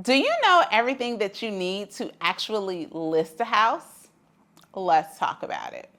Do you know everything that you need to actually list a house? Let's talk about it.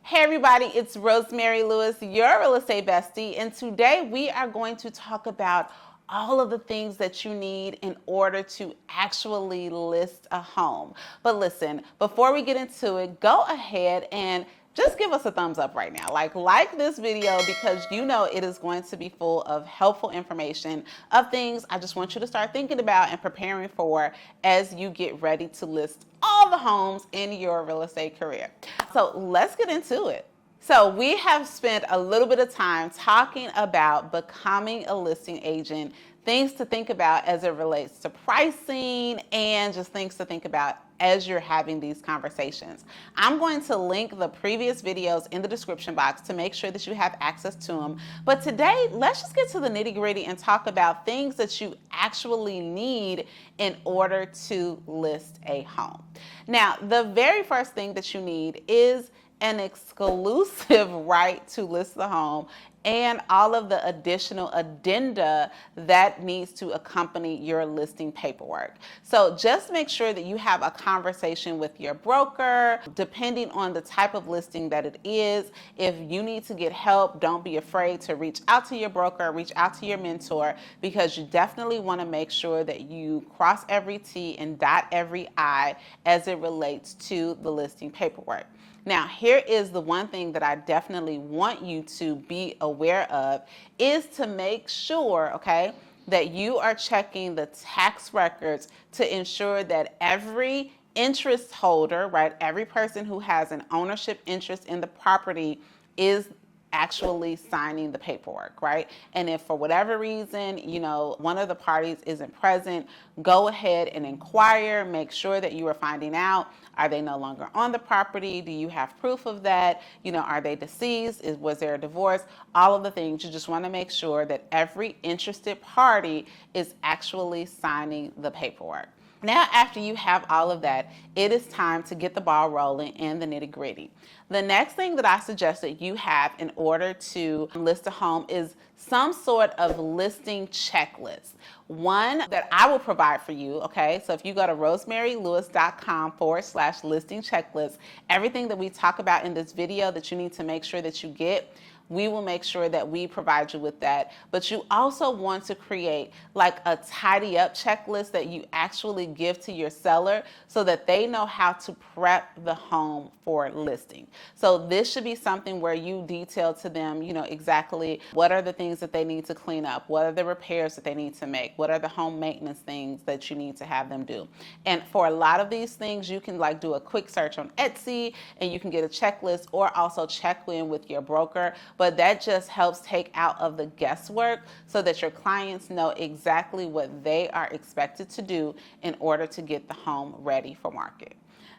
Hey everybody, it's Rosemary Lewis, your real estate bestie, and today we are going to talk about all of the things that you need in order to actually list a home. But listen, before we get into it, go ahead and just give us a thumbs up right now. Like this video, because you know it is going to be full of helpful information of things I just want you to start thinking about and preparing for as you get ready to list all the homes in your real estate career. So let's get into it. So we have spent a little bit of time talking about becoming a listing agent, things to think about as it relates to pricing, and just things to think about as you're having these conversations. I'm going to link the previous videos in the description box to make sure that you have access to them. But today, let's just get to the nitty-gritty and talk about things that you actually need in order to list a home. Now, the very first thing that you need is an exclusive right to list the home and all of the additional addenda that needs to accompany your listing paperwork. So just make sure that you have a conversation with your broker, depending on the type of listing that it is. If you need to get help, don't be afraid to reach out to your broker, reach out to your mentor, because you definitely want to make sure that you cross every T and dot every I as it relates to the listing paperwork. Now, here is the one thing that I definitely want you to be aware of is to make sure, okay, that you are checking the tax records to ensure that every interest holder, right, every person who has an ownership interest in the property is actually signing the paperwork, right? And if for whatever reason, you know, one of the parties isn't present, go ahead and inquire, make sure that you are finding out, are they no longer on the property? Do you have proof of that? You know, are they deceased? Was there a divorce? All of the things. You just want to make sure that every interested party is actually signing the paperwork. Now, after you have all of that, it is time to get the ball rolling in the nitty-gritty. The next thing that I suggest that you have in order to list a home is some sort of listing checklist. One that I will provide for you, okay? So if you go to rosemarylewis.com/listing checklist, everything that we talk about in this video that you need to make sure that you get, we will make sure that we provide you with that. But you also want to create like a tidy up checklist that you actually give to your seller so that they know how to prep the home for listing. So this should be something where you detail to them, you know, exactly what are the things that they need to clean up, what are the repairs that they need to make, what are the home maintenance things that you need to have them do. And for a lot of these things, you can like do a quick search on Etsy and you can get a checklist, or also check in with your broker. But that just helps take out of the guesswork so that your clients know exactly what they are expected to do in order to get the home ready for market.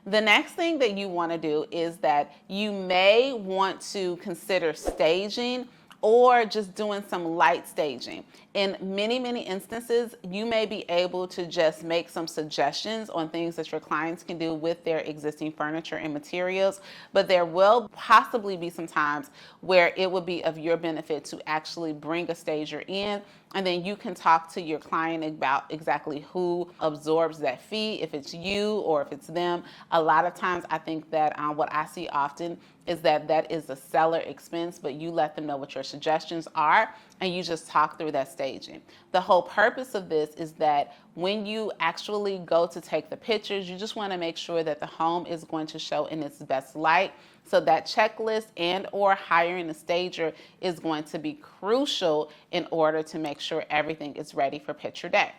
The next thing that you want to do is that you may want to consider staging or just doing some light staging. In many instances, you may be able to just make some suggestions on things that your clients can do with their existing furniture and materials, but there will possibly be some times where it would be of your benefit to actually bring a stager in, and then you can talk to your client about exactly who absorbs that fee, if it's you or if it's them. A lot of times I think that what I see often is that is a seller expense, but you let them know what your suggestions are and you just talk through that staging. The whole purpose of this is that when you actually go to take the pictures, you just want to make sure that the home is going to show in its best light. So that checklist and or hiring a stager is going to be crucial in order to make sure everything is ready for picture day.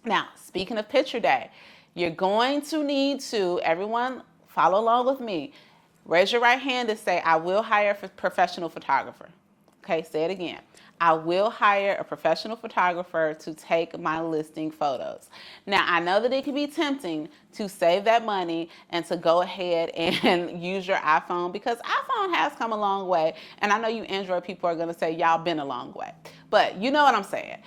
Now, speaking of picture day, you're going to need to, everyone follow along with me, raise your right hand and say, I will hire a professional photographer. Okay, say it again. I will hire a professional photographer to take my listing photos. Now, I know that it can be tempting to save that money and to go ahead and use your iPhone, because iPhone has come a long way. And I know you Android people are going to say, y'all been a long way. But you know what I'm saying.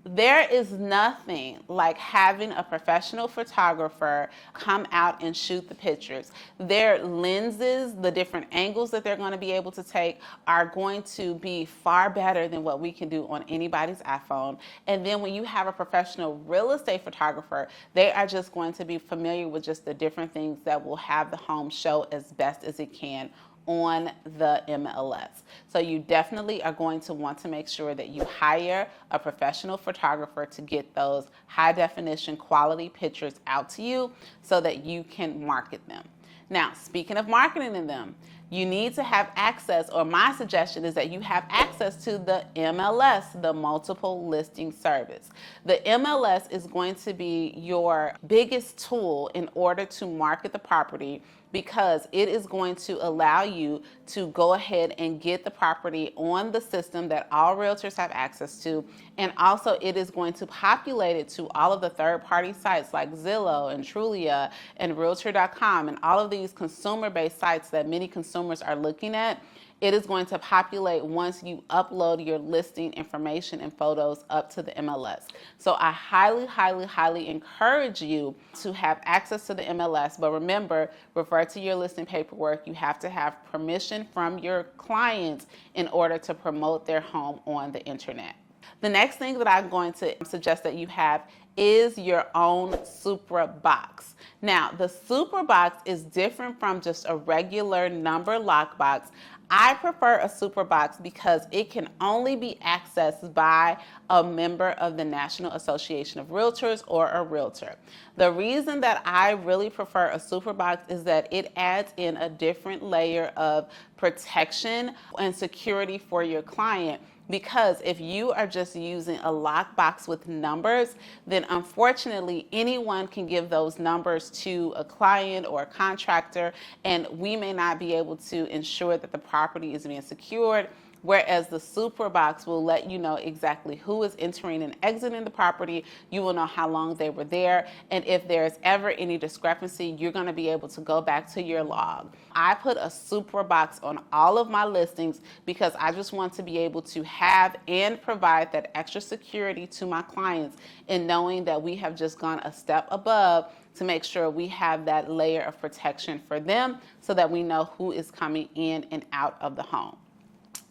There is nothing like having a professional photographer come out and shoot the pictures. Their lenses, the different angles that they're going to be able to take are going to be far better than what we can do on anybody's iPhone. And then when you have a professional real estate photographer, they are just going to be familiar with just the different things that will have the home show as best as it can on the MLS. So you definitely are going to want to make sure that you hire a professional photographer to get those high definition quality pictures out to you so that you can market them. Now, speaking of marketing them, you need to have access, or my suggestion is that you have access to the MLS, the multiple listing service. The MLS is going to be your biggest tool in order to market the property, because it is going to allow you to go ahead and get the property on the system that all realtors have access to. And also it is going to populate it to all of the third-party sites like Zillow and Trulia and realtor.com and all of these consumer-based sites that many consumers are looking at. It is going to populate once you upload your listing information and photos up to the MLS. So I highly, highly, highly encourage you to have access to the MLS. But remember, refer to your listing paperwork. You have to have permission from your clients in order to promote their home on the internet. The next thing that I'm going to suggest that you have is your own super box. Now, the super box is different from just a regular number lockbox. I prefer a super box because it can only be accessed by a member of the National Association of Realtors or a realtor. The reason that I really prefer a super box is that it adds in a different layer of protection and security for your client. Because if you are just using a lockbox with numbers, then unfortunately anyone can give those numbers to a client or a contractor, and we may not be able to ensure that the property is being secured. Whereas the super box will let you know exactly who is entering and exiting the property. You will know how long they were there. And if there's ever any discrepancy, you're going to be able to go back to your log. I put a super box on all of my listings because I just want to be able to have and provide that extra security to my clients in knowing that we have just gone a step above to make sure we have that layer of protection for them so that we know who is coming in and out of the home.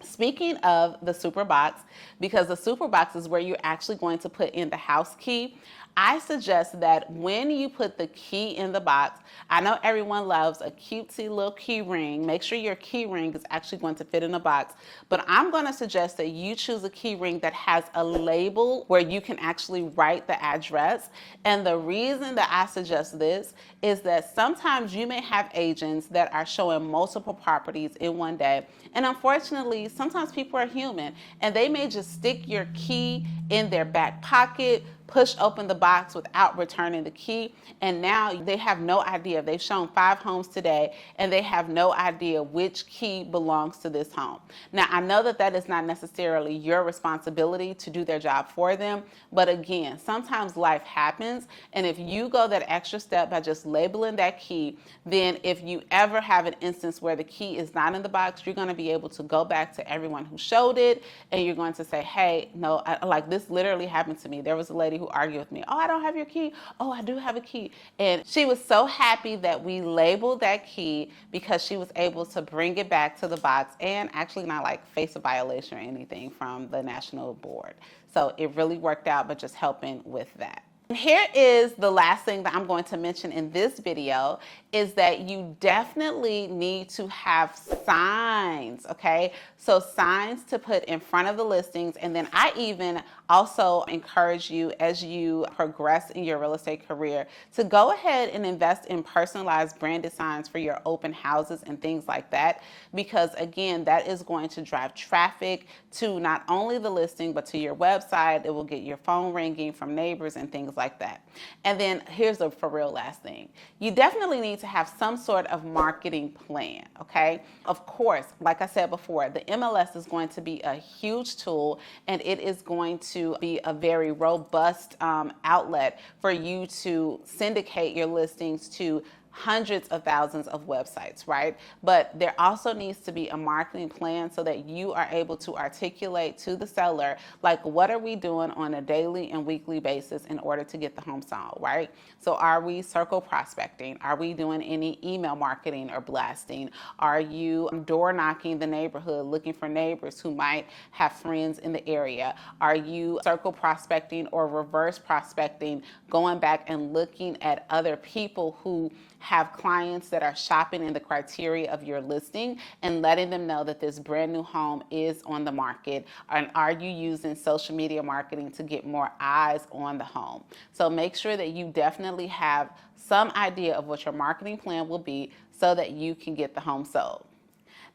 Speaking of the super box, because the super box is where you're actually going to put in the house key, I suggest that when you put the key in the box, I know everyone loves a cutesy little key ring. Make sure your key ring is actually going to fit in a box. But I'm going to suggest that you choose a key ring that has a label where you can actually write the address. And the reason that I suggest this is that sometimes you may have agents that are showing multiple properties in one day. And unfortunately, sometimes people are human and they may just stick your key in their back pocket, push open the box without returning the key, and now they have no idea. They've shown 5 homes today and they have no idea which key belongs to this home. Now, I know that that is not necessarily your responsibility to do their job for them, but again, sometimes life happens, and if you go that extra step by just labeling that key, then if you ever have an instance where the key is not in the box, you're going to be able to go back to everyone who showed it, and you're going to say, hey, no, like this literally happened to me. There was a lady who argued with me. Oh, I don't have your key. Oh, I do have a key. And she was so happy that we labeled that key because she was able to bring it back to the box and actually not like face a violation or anything from the national board. So it really worked out, but just helping with that. Here is the last thing that I'm going to mention in this video is that you definitely need to have signs, okay? So signs to put in front of the listings, and then I even also encourage you as you progress in your real estate career to go ahead and invest in personalized branded signs for your open houses and things like that, because again, that is going to drive traffic to not only the listing, but to your website. It will get your phone ringing from neighbors and things like that. And then here's the for real last thing. You definitely need to have some sort of marketing plan, okay? Of course, like I said before, the MLS is going to be a huge tool, and it is going to be a very robust outlet for you to syndicate your listings to hundreds of thousands of websites, right? But there also needs to be a marketing plan so that you are able to articulate to the seller, like, what are we doing on a daily and weekly basis in order to get the home sold, right? So are we circle prospecting? Are we doing any email marketing or blasting? Are you door knocking the neighborhood, looking for neighbors who might have friends in the area? Are you circle prospecting or reverse prospecting, going back and looking at other people who have clients that are shopping in the criteria of your listing and letting them know that this brand new home is on the market? And are you using social media marketing to get more eyes on the home? So make sure that you definitely have some idea of what your marketing plan will be so that you can get the home sold.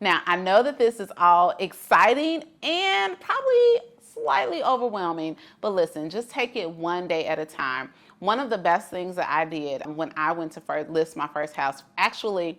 Now, I know that this is all exciting and probably slightly overwhelming, but listen, just take it one day at a time. One of the best things that I did when I went to list my first house, actually,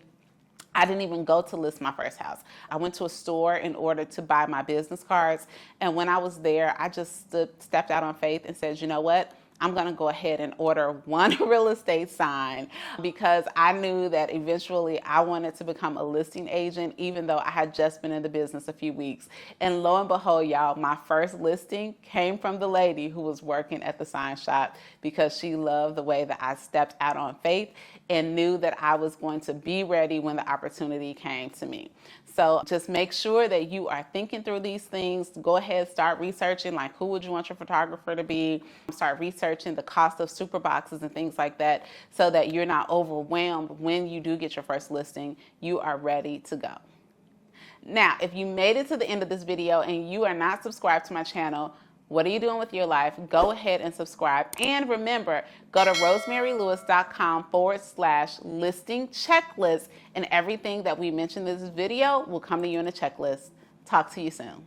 I didn't even go to list my first house. I went to a store in order to buy my business cards. And when I was there, I just stepped out on faith and said, you know what? I'm going to go ahead and order one real estate sign, because I knew that eventually I wanted to become a listing agent, even though I had just been in the business a few weeks. And lo and behold, y'all, my first listing came from the lady who was working at the sign shop, because she loved the way that I stepped out on faith and knew that I was going to be ready when the opportunity came to me. So just make sure that you are thinking through these things. Go ahead, start researching, like, who would you want your photographer to be? Start researching the cost of super boxes and things like that, so that you're not overwhelmed when you do get your first listing. You are ready to go. Now, if you made it to the end of this video and you are not subscribed to my channel, what are you doing with your life? Go ahead and subscribe. And remember, go to rosemarylewis.com/listing checklist, and everything that we mentioned in this video will come to you in a checklist. Talk to you soon.